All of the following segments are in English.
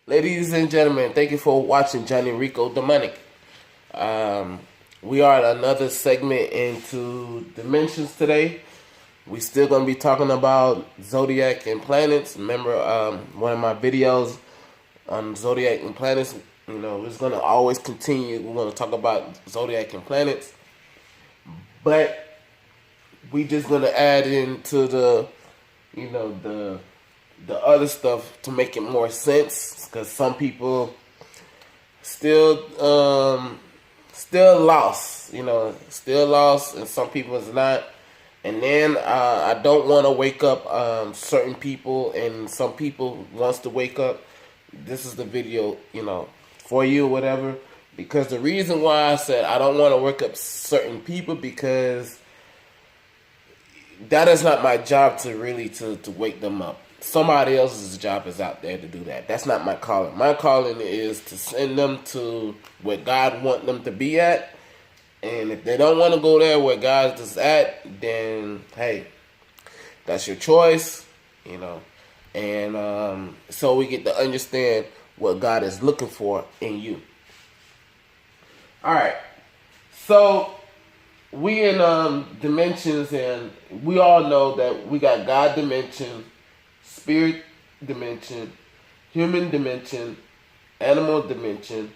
Ladies and gentlemen, thank you for watching Johnny Rico Demonic. We are at another segment into dimensions today. We still gonna be talking about zodiac and planets. Remember, one of my videos on zodiac and planets. It's gonna always continue. We're gonna talk about zodiac and planets, but we just gonna add into the other stuff to make it more sense, because some people still lost, still lost, and some people is not. And then I don't want to wake up certain people, and some people wants to wake up. This is the video, for you, whatever. Because the reason why I said I don't want to wake up certain people, because that is not my job to really to wake them up. Somebody else's job is out there to do that. That's not my calling. My calling is to send them to where God want them to be at. And if they don't want to go there where God is at, then hey, that's your choice, And so we get to understand what God is looking for in you. All right. So we in dimensions, and we all know that we got God dimension, spirit dimension, human dimension, animal dimension,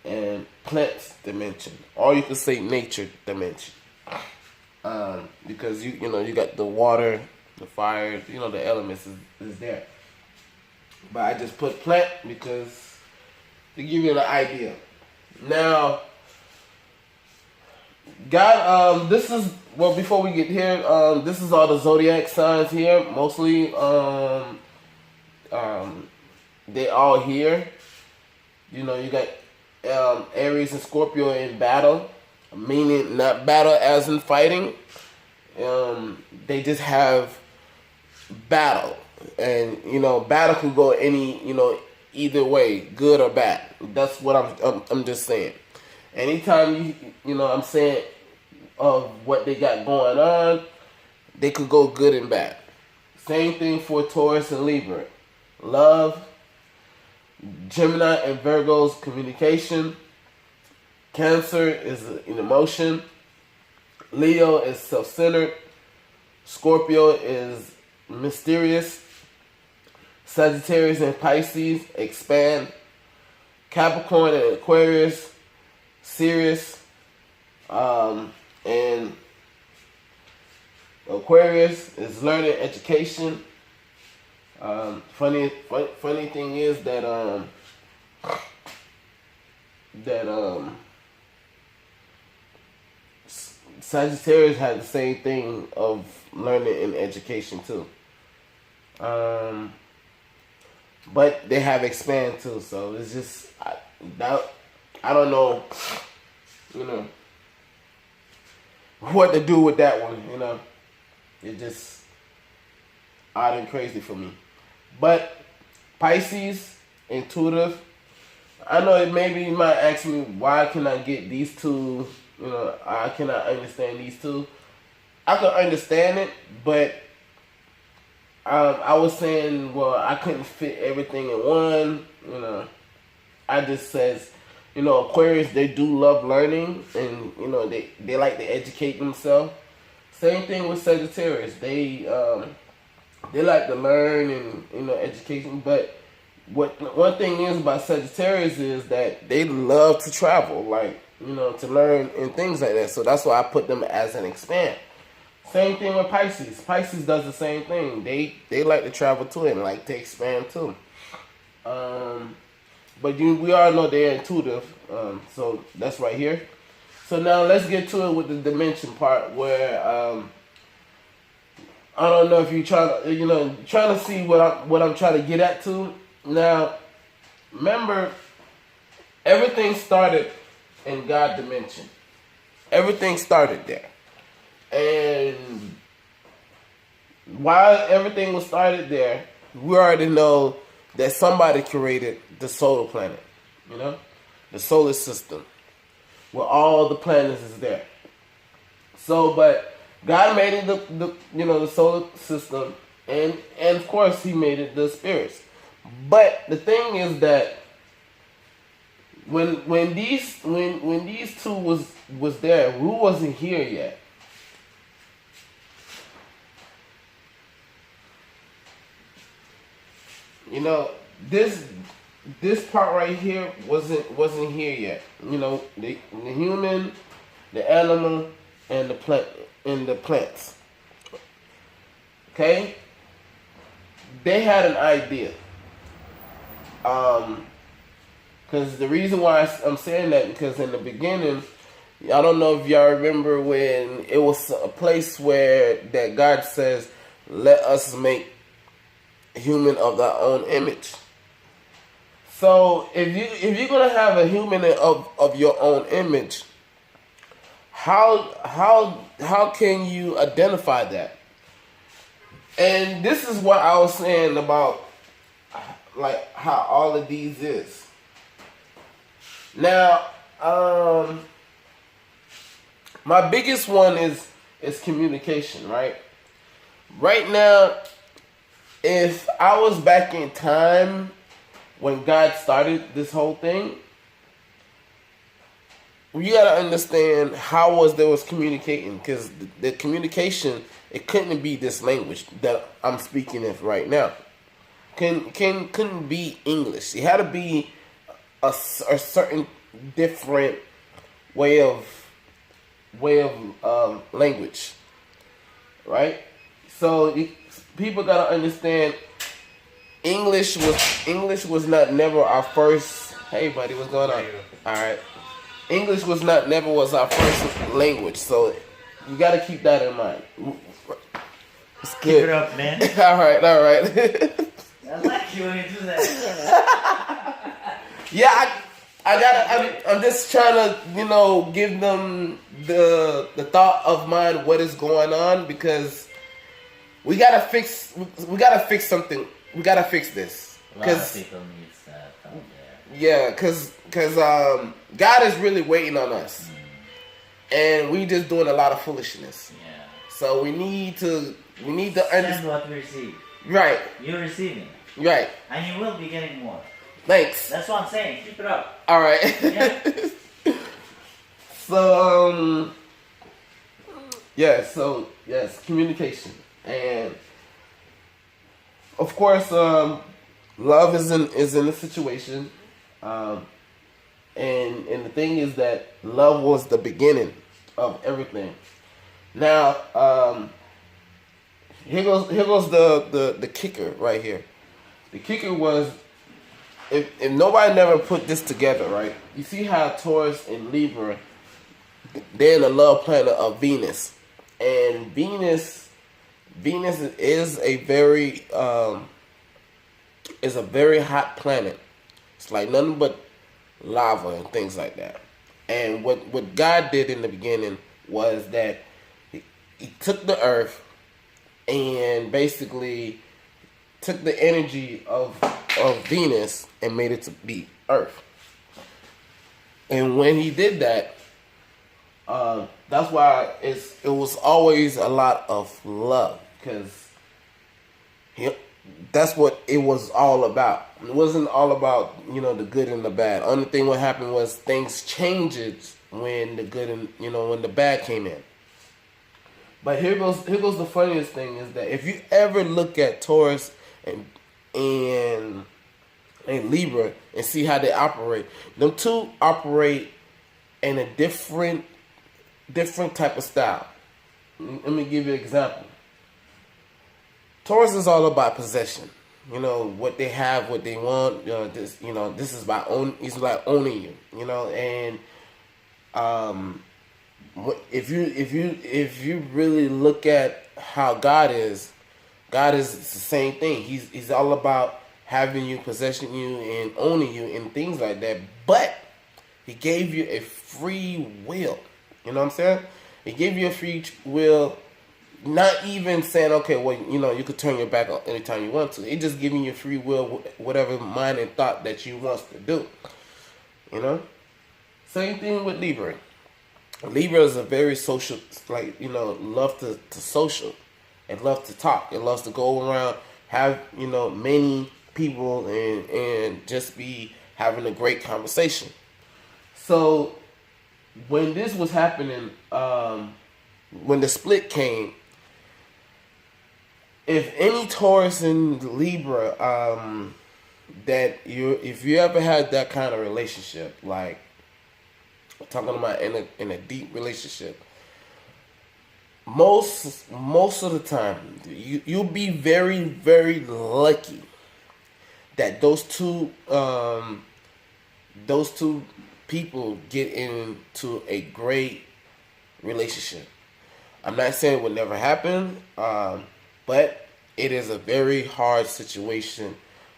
and plants dimension. Or you could say nature dimension. Because you got the water, the fire, the elements is there. But I just put plant because to give you an idea. Now, God, this is, well, before we get here, this is all the zodiac signs here. Mostly, they all here. You got Aries and Scorpio in battle, meaning not battle as in fighting. They just have battle, and battle could go either way, good or bad. That's what I'm just saying. Anytime I'm saying of what they got going on, they could go good and bad. Same thing for Taurus and Libra. Love, Gemini and Virgo's communication. Cancer is an emotion. Leo is self-centered. Scorpio is mysterious. Sagittarius and Pisces expand. Capricorn and Aquarius serious, and Aquarius is learning education. Funny thing is that Sagittarius had the same thing of learning and education too. But they have expand too, so it's just I don't know, what to do with that one, It's just odd and crazy for me. But Pisces, intuitive. I know maybe you might ask me, why can I get these two, I cannot understand these two. I can understand it, but I was saying, well, I couldn't fit everything in one, I just says, Aquarius, they do love learning, and they like to educate themselves. Same thing with Sagittarius. They like to learn and education. But one thing is about Sagittarius is that they love to travel, like to learn and things like that. So that's why I put them as an expand. Same thing with Pisces. Pisces does the same thing. They like to travel too and like to expand too. But we all know they're intuitive, so that's right here. So now let's get to it with the dimension part, where I don't know if you trying to see what I'm trying to get at to. Now, remember, everything started in God dimension. Everything started there, and while everything was started there, we already know that somebody created the solar planet, the solar system, where all the planets is there. So, but God made it the solar system, and of course He made it the spirits. But the thing is that when these two was there, we wasn't here yet. You know, this part right here wasn't here yet. You know, the human, the animal, and the plants. Okay, they had an idea. Because the reason why I'm saying that, because in the beginning, I don't know if y'all remember when it was a place where that God says, "Let us make human of our own image." So if you're gonna have a human of your own image, how can you identify that? And this is what I was saying about like how all of these is. Now, my biggest one is communication, right? Right now, if I was back in time when God started this whole thing, you gotta understand how there was communicating, because the communication, it couldn't be this language that I'm speaking of right now. Couldn't be English. It had to be a certain different way of language, right? So people gotta understand English was not never our first. Hey buddy, what's going on? All right. English was not never was our first language, so you got to keep that in mind. It's good. Keep it up, man. all right. I like you when you do that. Yeah, I'm just trying to, give them the thought of mind what is going on, because we gotta fix something. We gotta fix this. A lot of people need that out there. Yeah, because God is really waiting on us, and we just doing a lot of foolishness. Yeah. So we need to understand what we receive. Right. You're receiving. Right. And you will be getting more. Thanks. That's what I'm saying. Keep it up. All right. Yeah. So yes, communication, and of course, love is in the situation, and the thing is that love was the beginning of everything. Now, here goes the kicker right here. The kicker was, if nobody never put this together, right? You see how Taurus and Libra, they're in the love planet of Venus, and Venus is a very hot planet. It's like nothing but lava and things like that. And what God did in the beginning was that he took the earth and basically took the energy of Venus and made it to be Earth. And when he did that, that's why it was always a lot of love, because that's what it was all about. It wasn't all about the good and the bad. Only thing what happened was things changed when the good and when the bad came in. But here goes the funniest thing, is that if you ever look at Taurus and Libra and see how they operate, them two operate in a different type of style. Let me give you an example. Taurus is all about possession. What they have, what they want. This is about it's like owning you. And if you really look at how God is the same thing. He's all about having you, possessing you, and owning you, and things like that. But he gave you a free will. You know what I'm saying? He gave you a free will. Not even saying, okay, well, you could turn your back on anytime you want to. It just giving you free will, whatever mind and thought that you want to do. Same thing with Libra. Libra is a very social, love to social, and love to talk. It loves to go around, have, many people and just be having a great conversation. So when this was happening, when the split came, if any Taurus and Libra, if you ever had that kind of relationship, like I'm talking about in a deep relationship, most of the time you'll be very, very lucky that those two people get into a great relationship. I'm not saying it would never happen, but it is a very hard situation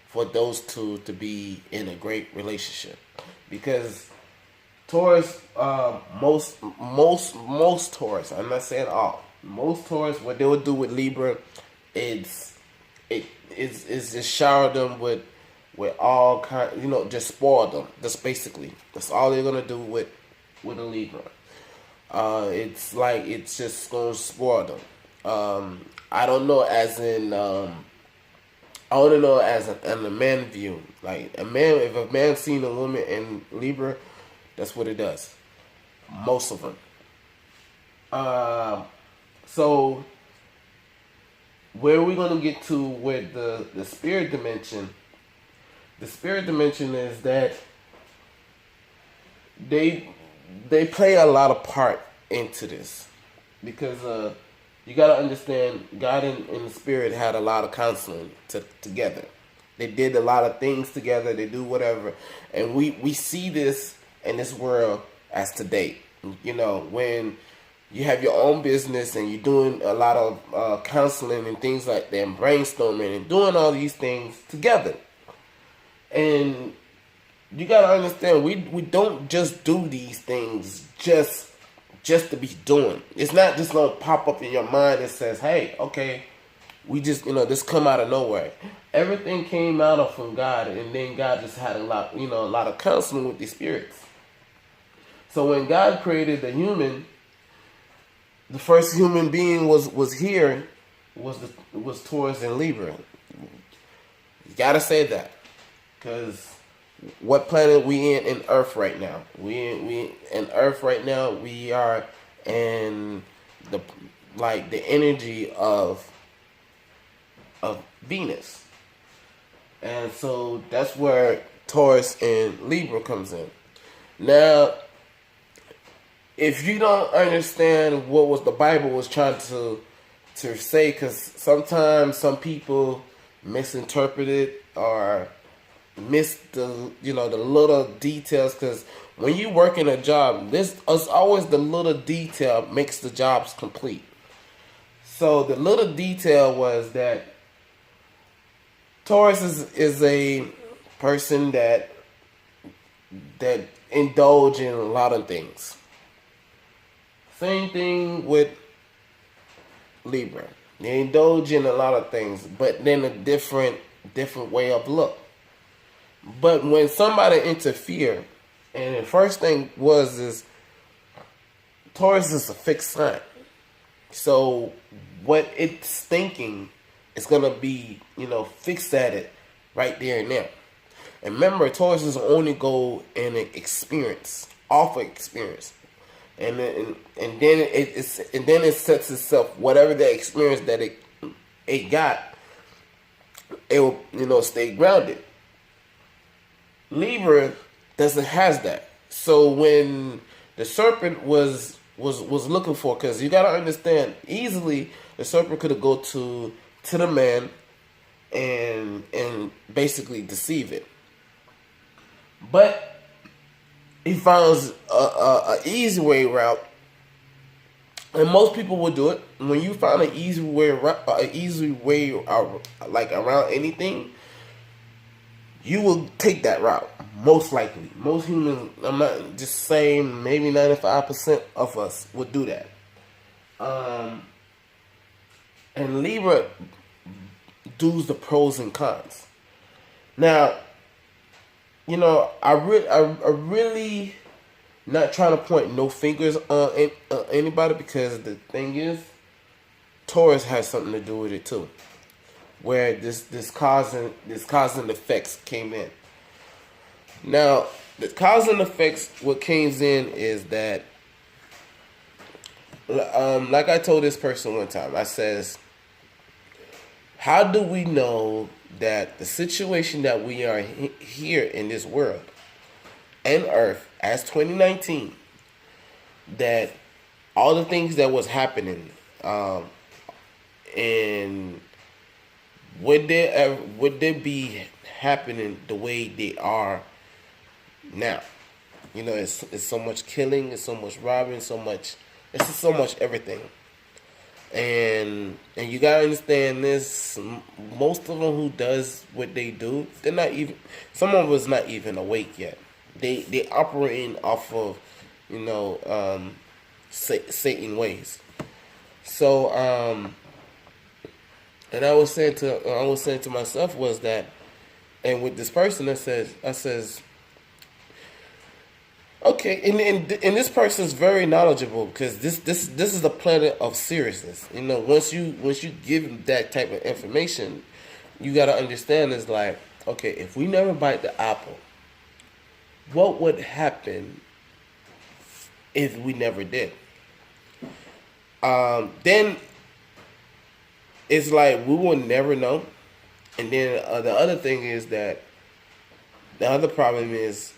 for those two to be in a great relationship, because Taurus, most Taurus, I'm not saying all, most Taurus, what they would do with Libra, it's just shower them with all kind, just spoil them. That's basically, that's all they're gonna do with a Libra. It's like it's just gonna spoil them. I don't know, as in I want to know as in a man view. Like if a man seen a woman in Libra, that's what it does. Most of them. So where we're gonna get to with the spirit dimension. The spirit dimension is that they play a lot of part into this, because you gotta understand, God and the spirit had a lot of counseling together. They did a lot of things together. They do whatever, and we see this in this world as today. When you have your own business and you're doing a lot of counseling and things like that, and brainstorming and doing all these things together. And you gotta understand, we don't just do these things just to be doing. It's not just gonna pop up in your mind and says, "Hey, okay, we just this come out of nowhere." Everything came out from God, and then God just had a lot of counseling with the spirits. So when God created the human, the first human being was Taurus and Libra. You gotta say that. Because what planet we in Earth right now? We in Earth right now. We are in the energy of Venus, and so that's where Taurus and Libra comes in. Now, if you don't understand what was the Bible was trying to say, because sometimes some people misinterpret it or miss the little details, because when you work in a job, it's always the little detail makes the jobs complete. So the little detail was that Taurus is a person that indulge in a lot of things. Same thing with Libra. They indulge in a lot of things, but then a different way of look. But when somebody interfere, and the first thing is Taurus is a fixed sign. So what it's thinking is gonna be, fixed at it right there and there. And remember, Taurus is only go in an experience, off of experience. And then it sets itself, whatever the experience that it got, it will stay grounded. Libra doesn't has that. So when the serpent was looking for, because you gotta understand, easily the serpent could have go to the man and basically deceive it, but he found a easy way route, and most people would do it. When you find an easy way like around anything, you will take that route, most likely. Most humans, I'm not just saying, maybe 95% of us would do that. And Libra does the pros and cons. Now, I really not trying to point no fingers on anybody, because the thing is, Taurus has something to do with it too. where this cause and effects came in. Now, the cause and effects, what came in is that, like I told this person one time, I says, how do we know that the situation that we are here in this world and Earth as 2019, that all the things that was happening, and would they be happening the way they are now? You know, it's so much killing, it's so much robbing, it's just so much everything. And you gotta understand this. Most of them who does what they do, they're not even. Some of us not even awake yet. They operating off of, Satan ways. So and I was saying to myself was that, and with this person, I says, okay, and this person is very knowledgeable, because this is a planet of seriousness. Once you give them that type of information, you got to understand is like, okay, if we never bite the apple, what would happen if we never did? Then it's like we will never know. And then the other thing is that the other problem is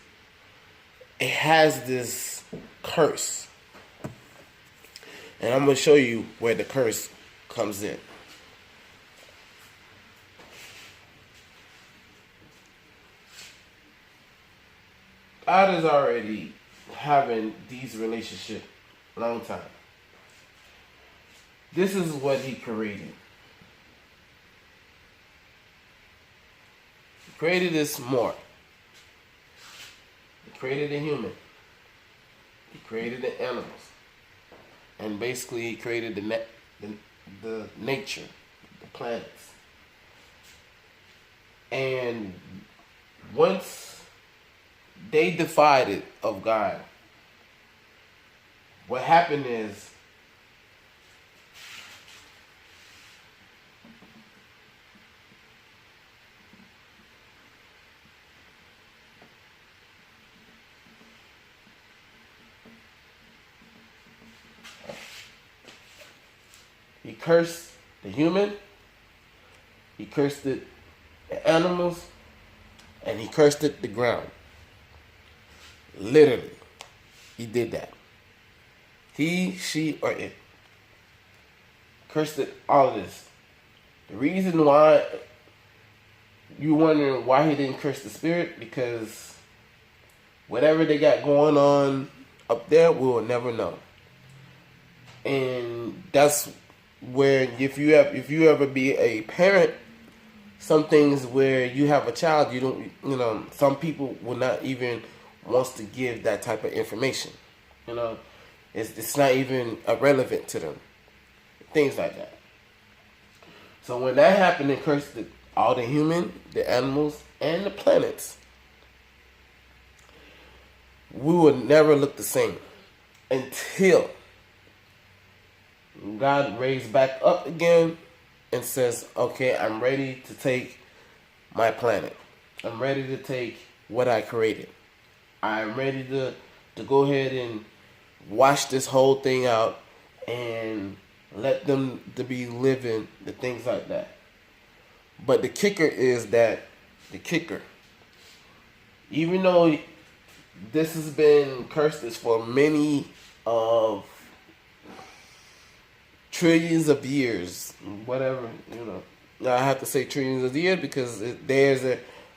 it has this curse. And I'm going to show you where the curse comes in. God is already having these relationships a long time. This is what he created. He created this more. He created the human. He created the animals. And basically he created the nature, the planets. And once they defied it of God, what happened is he cursed the human, he cursed the animals, and he cursed the ground. Literally, he did that. He, she, or it. Cursed it, all of this. The reason why you wondering why he didn't curse the spirit, because whatever they got going on up there, we will never know. And that's where if you ever be a parent, some things where you have a child, some people will not even wants to give that type of information. It's not even irrelevant to them. Things like that. So when that happened, it cursed all the human, the animals, and the planets. We would never look the same until God raised back up again and says, okay, I'm ready to take my planet. I'm ready to take what I created. I'm ready to go ahead and wash this whole thing out and let them to be living, the things like that. But the kicker is that, even though this has been cursed for many of trillions of years, whatever, I have to say trillions of years because there's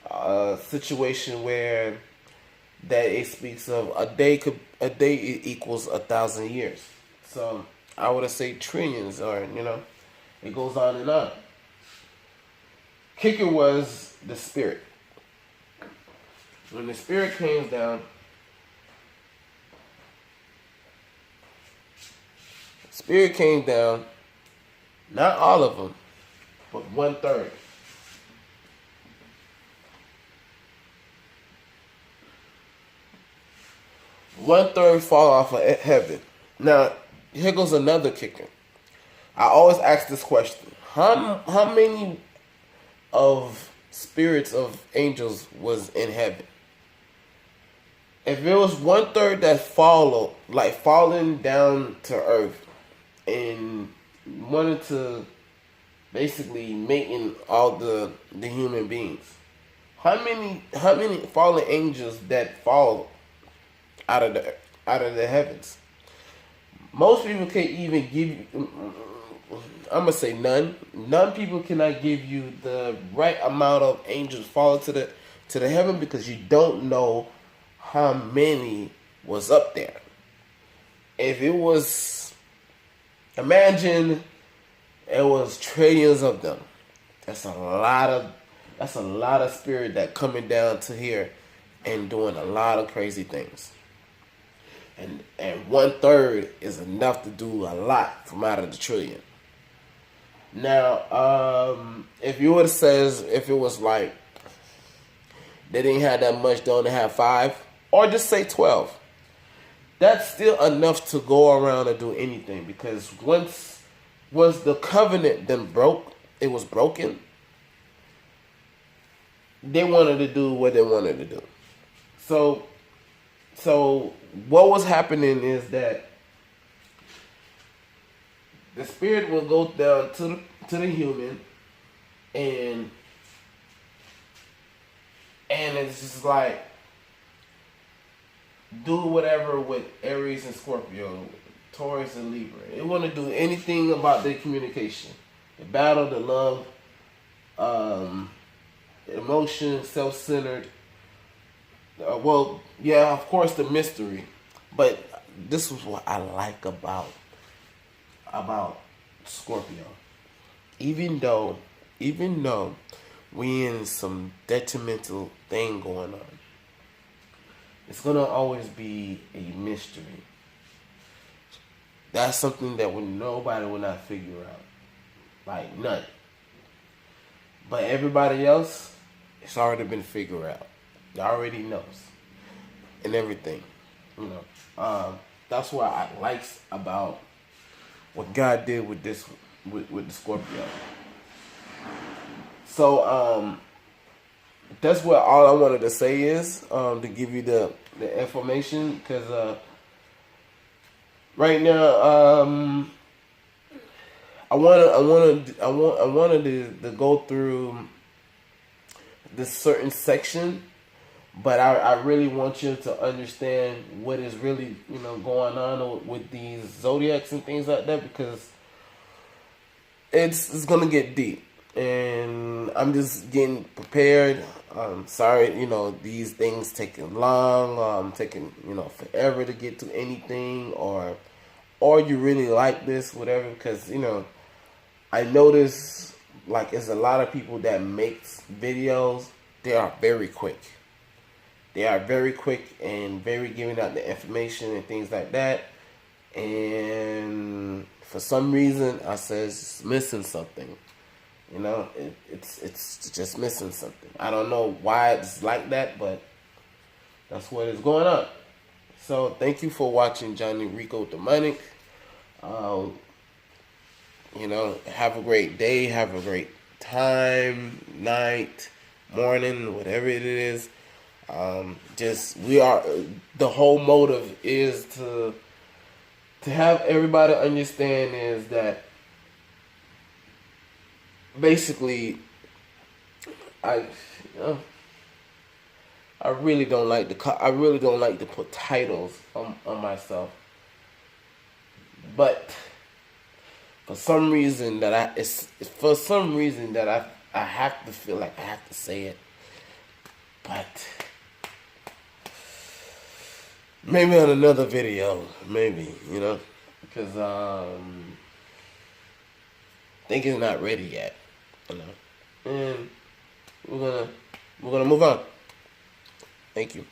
a situation where that it speaks of a day equals 1,000 years. So I would say trillions, or it goes on and on. Kicker was the spirit. When the spirit came down, not all of them, but 1/3. 1/3 fall off of heaven. Now, here goes another kicker. I always ask this question: How many of spirits of angels was in heaven. If it was 1/3 that followed, like falling down to earth and wanted to basically mating all the human beings, how many fallen angels that fall out of the heavens? Most people can't even give you. I'm gonna say none. None people cannot give you the right amount of angels falling to the heaven, because you don't know how many was up there. If it was, imagine it was trillions of them. That's a lot of spirit that coming down to here and doing a lot of crazy things. And 1/3 is enough to do a lot from out of the trillion. Now, if you would have says, if it was like they didn't have that much, they only have 5, or just say 12, that's still enough to go around and do anything. Because once the covenant then broke, it was broken. They wanted to do what they wanted to do. So what was happening is that the spirit will go down to the human, and it's just like do whatever with Aries and Scorpio, Taurus and Libra. They want to do anything about their communication, the battle, the love, emotion, self-centered. Well, yeah, of course, the mystery, but this is what I like about Scorpio. Even though we in some detrimental thing going on, it's gonna always be a mystery. That's something that nobody will not figure out, like none. But everybody else, it's already been figured out. They already knows and everything, you know. That's what I like about what God did with this, with the Scorpio. So that's what all I wanted to say is, to give you the information, because right now I wanted to go through this certain section, but I really want you to understand what is really, going on with these zodiacs and things like that, because it's gonna get deep, and I'm just getting prepared. Sorry, these things taking long, taking forever to get to anything, or you really like this, whatever, because I notice like it's a lot of people that makes videos. They are very quick. They are very quick and very giving out the information and things like that. And for some reason, I says it's missing something. It's just missing something. I don't know why it's like that, but that's what is going on. So thank you for watching Johnny Rico Demonic. Have a great day. Have a great time, night, morning, whatever it is. The whole motive is to have everybody understand is that basically I really don't like to put titles on myself, but for some reason that I have to feel like I have to say it. But maybe on another video, because I think it's not ready yet, and we're gonna move on. Thank you.